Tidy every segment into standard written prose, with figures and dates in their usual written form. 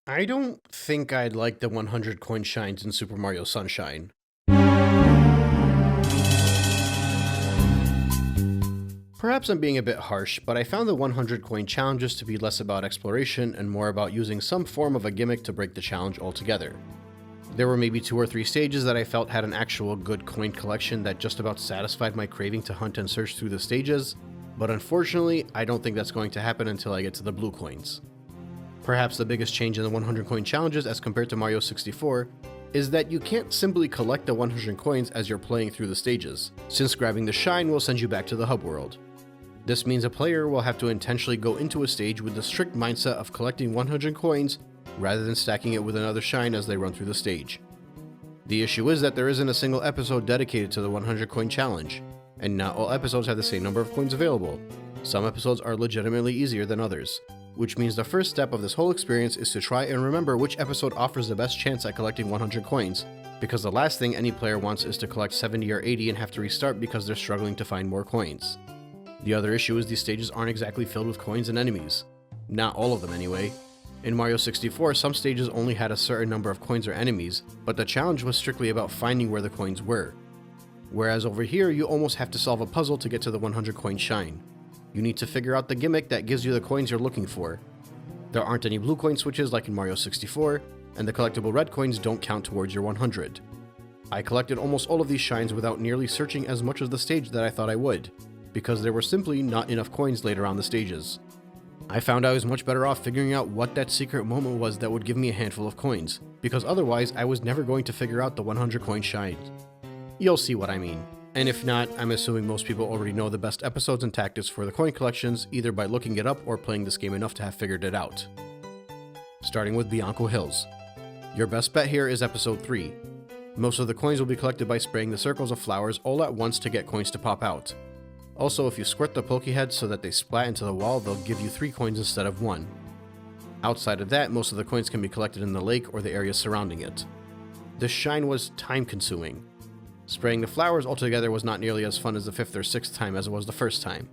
I don't think I'd like the 100 coin shines in Super Mario Sunshine. Perhaps I'm being a bit harsh, but I found the 100 coin challenges to be less about exploration and more about using some form of a gimmick to break the challenge altogether. There were maybe 2 or 3 stages that I felt had an actual good coin collection that just about satisfied my craving to hunt and search through the stages, but unfortunately, I don't think that's going to happen until I get to the blue coins. Perhaps the biggest change in the 100 coin challenges as compared to Mario 64 is that you can't simply collect the 100 coins as you're playing through the stages, since grabbing the shine will send you back to the hub world. This means a player will have to intentionally go into a stage with the strict mindset of collecting 100 coins rather than stacking it with another shine as they run through the stage. The issue is that there isn't a single episode dedicated to the 100 coin challenge, and not all episodes have the same number of coins available. Some episodes are legitimately easier than others, which means the first step of this whole experience is to try and remember which episode offers the best chance at collecting 100 coins, because the last thing any player wants is to collect 70 or 80 and have to restart because they're struggling to find more coins. The other issue is these stages aren't exactly filled with coins and enemies. Not all of them anyway. In Mario 64, some stages only had a certain number of coins or enemies, but the challenge was strictly about finding where the coins were. Whereas over here, you almost have to solve a puzzle to get to the 100 coin shine. You need to figure out the gimmick that gives you the coins you're looking for. There aren't any blue coin switches like in Mario 64, and the collectible red coins don't count towards your 100. I collected almost all of these shines without nearly searching as much of the stage that I thought I would, because there were simply not enough coins laid around the stages. I found I was much better off figuring out what that secret moment was that would give me a handful of coins, because otherwise I was never going to figure out the 100 coin shine. You'll see what I mean. And if not, I'm assuming most people already know the best episodes and tactics for the coin collections, either by looking it up or playing this game enough to have figured it out. Starting with Bianco Hills. Your best bet here is episode 3. Most of the coins will be collected by spraying the circles of flowers all at once to get coins to pop out. Also, if you squirt the Pokeheads so that they splat into the wall, they'll give you 3 coins instead of 1. Outside of that, most of the coins can be collected in the lake or the area surrounding it. This shine was time-consuming. Spraying the flowers altogether was not nearly as fun as the 5th or 6th time as it was the first time.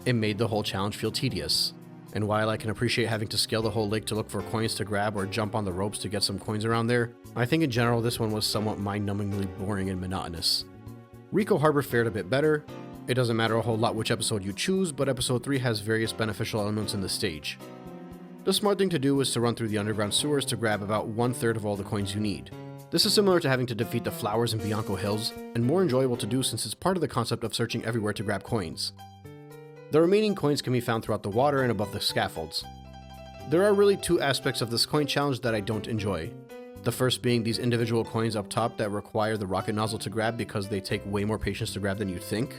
It made the whole challenge feel tedious, and while I can appreciate having to scale the whole lake to look for coins to grab or jump on the ropes to get some coins around there, I think in general this one was somewhat mind-numbingly boring and monotonous. Rico Harbor fared a bit better. It doesn't matter a whole lot which episode you choose, but episode 3 has various beneficial elements in the stage. The smart thing to do is to run through the underground sewers to grab about 1/3 of all the coins you need. This is similar to having to defeat the flowers in Bianco Hills, and more enjoyable to do since it's part of the concept of searching everywhere to grab coins. The remaining coins can be found throughout the water and above the scaffolds. There are really 2 aspects of this coin challenge that I don't enjoy. The first being these individual coins up top that require the rocket nozzle to grab because they take way more patience to grab than you'd think.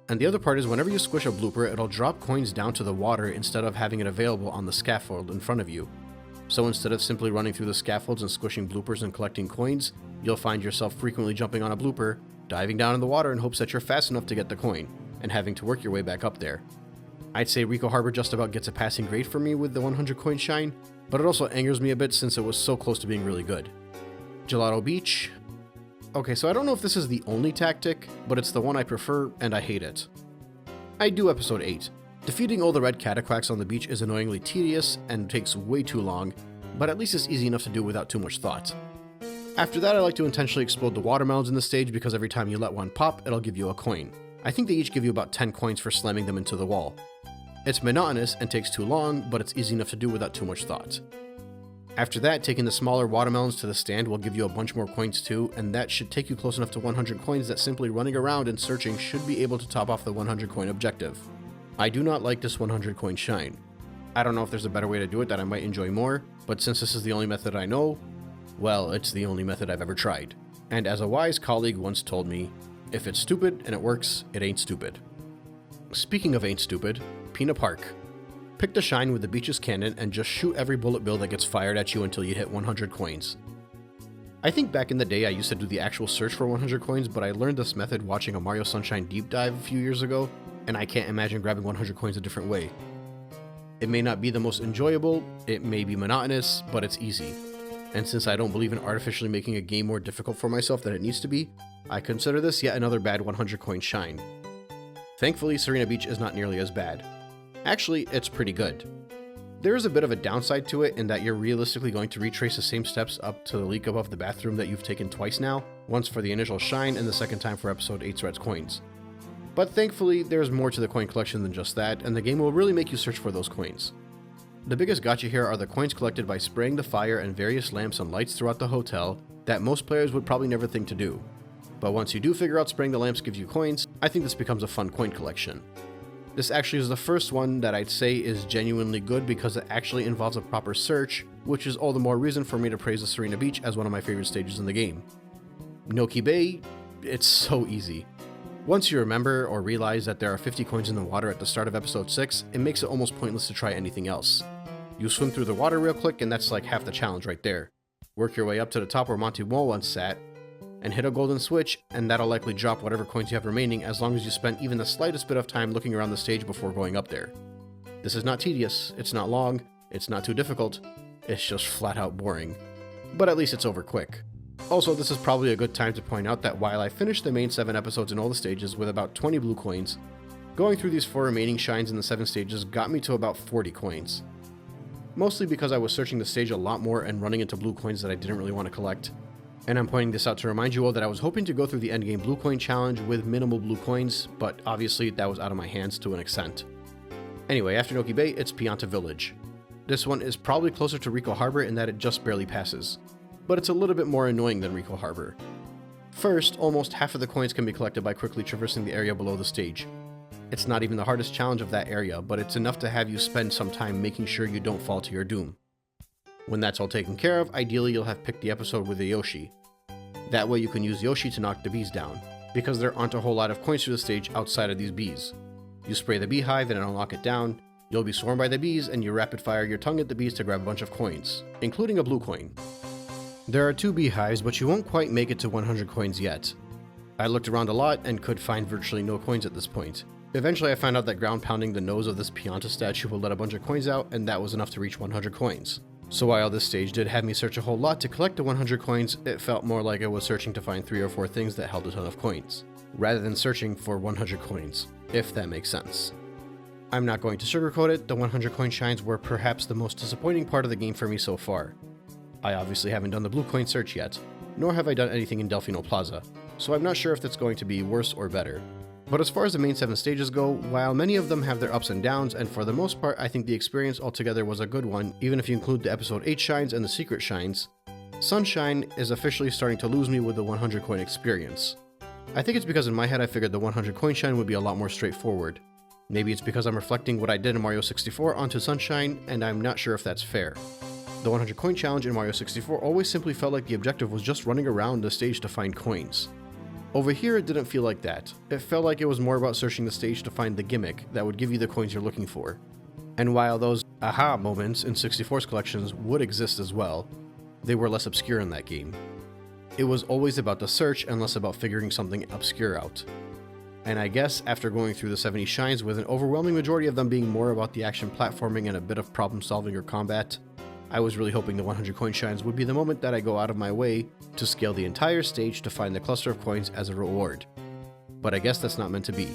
And the other part is whenever you squish a blooper, it'll drop coins down to the water instead of having it available on the scaffold in front of you. So instead of simply running through the scaffolds and squishing bloopers and collecting coins, you'll find yourself frequently jumping on a blooper, diving down in the water in hopes that you're fast enough to get the coin, and having to work your way back up there. I'd say Rico Harbor just about gets a passing grade for me with the 100 coin shine, but it also angers me a bit since it was so close to being really good. Gelato Beach. Okay, so I don't know if this is the only tactic, but it's the one I prefer, and I hate it. I do episode 8. Defeating all the red cataquacks on the beach is annoyingly tedious and takes way too long, but at least it's easy enough to do without too much thought. After that, I like to intentionally explode the watermelons in the stage because every time you let one pop, it'll give you a coin. I think they each give you about 10 coins for slamming them into the wall. It's monotonous and takes too long, but it's easy enough to do without too much thought. After that, taking the smaller watermelons to the stand will give you a bunch more coins too, and that should take you close enough to 100 coins that simply running around and searching should be able to top off the 100 coin objective. I do not like this 100 coin shine. I don't know if there's a better way to do it that I might enjoy more, but since this is the only method I know, well, it's the only method I've ever tried. And as a wise colleague once told me, if it's stupid and it works, it ain't stupid. Speaking of ain't stupid, Pina Park. Pick the shine with the beach's cannon and just shoot every bullet bill that gets fired at you until you hit 100 coins. I think back in the day I used to do the actual search for 100 coins, but I learned this method watching a Mario Sunshine deep dive a few years ago, and I can't imagine grabbing 100 coins a different way. It may not be the most enjoyable, it may be monotonous, but it's easy. And since I don't believe in artificially making a game more difficult for myself than it needs to be, I consider this yet another bad 100 coin shine. Thankfully, Serena Beach is not nearly as bad. Actually, it's pretty good. There is a bit of a downside to it in that you're realistically going to retrace the same steps up to the leak above the bathroom that you've taken twice now, once for the initial shine and the second time for episode 8's Red's coins. But thankfully, there's more to the coin collection than just that, and the game will really make you search for those coins. The biggest gotcha here are the coins collected by spraying the fire and various lamps and lights throughout the hotel that most players would probably never think to do. But once you do figure out spraying the lamps gives you coins, I think this becomes a fun coin collection. This actually is the first one that I'd say is genuinely good because it actually involves a proper search, which is all the more reason for me to praise the Serena Beach as one of my favorite stages in the game. Noki Bay, it's so easy. Once you remember or realize that there are 50 coins in the water at the start of episode 6, it makes it almost pointless to try anything else. You swim through the water real quick and that's like half the challenge right there. Work your way up to the top where Monty Wall once sat, and hit a golden switch, and that'll likely drop whatever coins you have remaining as long as you spend even the slightest bit of time looking around the stage before going up there. This is not tedious, it's not long, it's not too difficult, it's just flat out boring. But at least it's over quick. Also, this is probably a good time to point out that while I finished the main 7 episodes in all the stages with about 20 blue coins, going through these 4 remaining shines in the 7 stages got me to about 40 coins. Mostly because I was searching the stage a lot more and running into blue coins that I didn't really want to collect. And I'm pointing this out to remind you all that I was hoping to go through the endgame blue coin challenge with minimal blue coins, but obviously that was out of my hands to an extent. Anyway, after Noki Bay, it's Pianta Village. This one is probably closer to Rico Harbor in that it just barely passes, but it's a little bit more annoying than Rico Harbor. First, almost half of the coins can be collected by quickly traversing the area below the stage. It's not even the hardest challenge of that area, but it's enough to have you spend some time making sure you don't fall to your doom. When that's all taken care of, ideally you'll have picked the episode with a Yoshi. That way you can use Yoshi to knock the bees down, because there aren't a whole lot of coins through the stage outside of these bees. You spray the beehive and it'll knock it down, you'll be swarmed by the bees, and you rapid fire your tongue at the bees to grab a bunch of coins, including a blue coin. There are 2 beehives, but you won't quite make it to 100 coins yet. I looked around a lot and could find virtually no coins at this point. Eventually I found out that ground pounding the nose of this Pianta statue will let a bunch of coins out, and that was enough to reach 100 coins. So while this stage did have me search a whole lot to collect the 100 coins, it felt more like I was searching to find 3 or 4 things that held a ton of coins, rather than searching for 100 coins, if that makes sense. I'm not going to sugarcoat it, the 100 coin shines were perhaps the most disappointing part of the game for me so far. I obviously haven't done the blue coin search yet, nor have I done anything in Delfino Plaza, so I'm not sure if that's going to be worse or better. But as far as the main 7 stages go, while many of them have their ups and downs, and for the most part I think the experience altogether was a good one, even if you include the episode 8 shines and the secret shines, Sunshine is officially starting to lose me with the 100 coin experience. I think it's because in my head I figured the 100 coin shine would be a lot more straightforward. Maybe it's because I'm reflecting what I did in Mario 64 onto Sunshine, and I'm not sure if that's fair. The 100 coin challenge in Mario 64 always simply felt like the objective was just running around the stage to find coins. Over here it didn't feel like that. It felt like it was more about searching the stage to find the gimmick that would give you the coins you're looking for. And while those aha moments in 64's collections would exist as well, they were less obscure in that game. It was always about the search and less about figuring something obscure out. And I guess after going through the 70 shines with an overwhelming majority of them being more about the action platforming and a bit of problem solving or combat, I was really hoping the 100 coin shines would be the moment that I go out of my way to scale the entire stage to find the cluster of coins as a reward. But I guess that's not meant to be.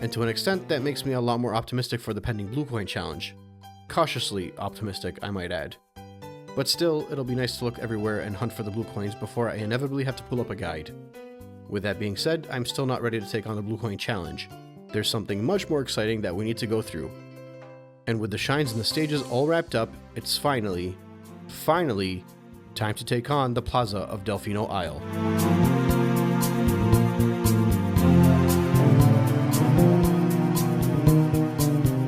And to an extent that makes me a lot more optimistic for the pending blue coin challenge. Cautiously optimistic, I might add. But still, it'll be nice to look everywhere and hunt for the blue coins before I inevitably have to pull up a guide. With that being said, I'm still not ready to take on the blue coin challenge. There's something much more exciting that we need to go through. And with the shines and the stages all wrapped up, it's finally, time to take on the Plaza of Delfino Isle.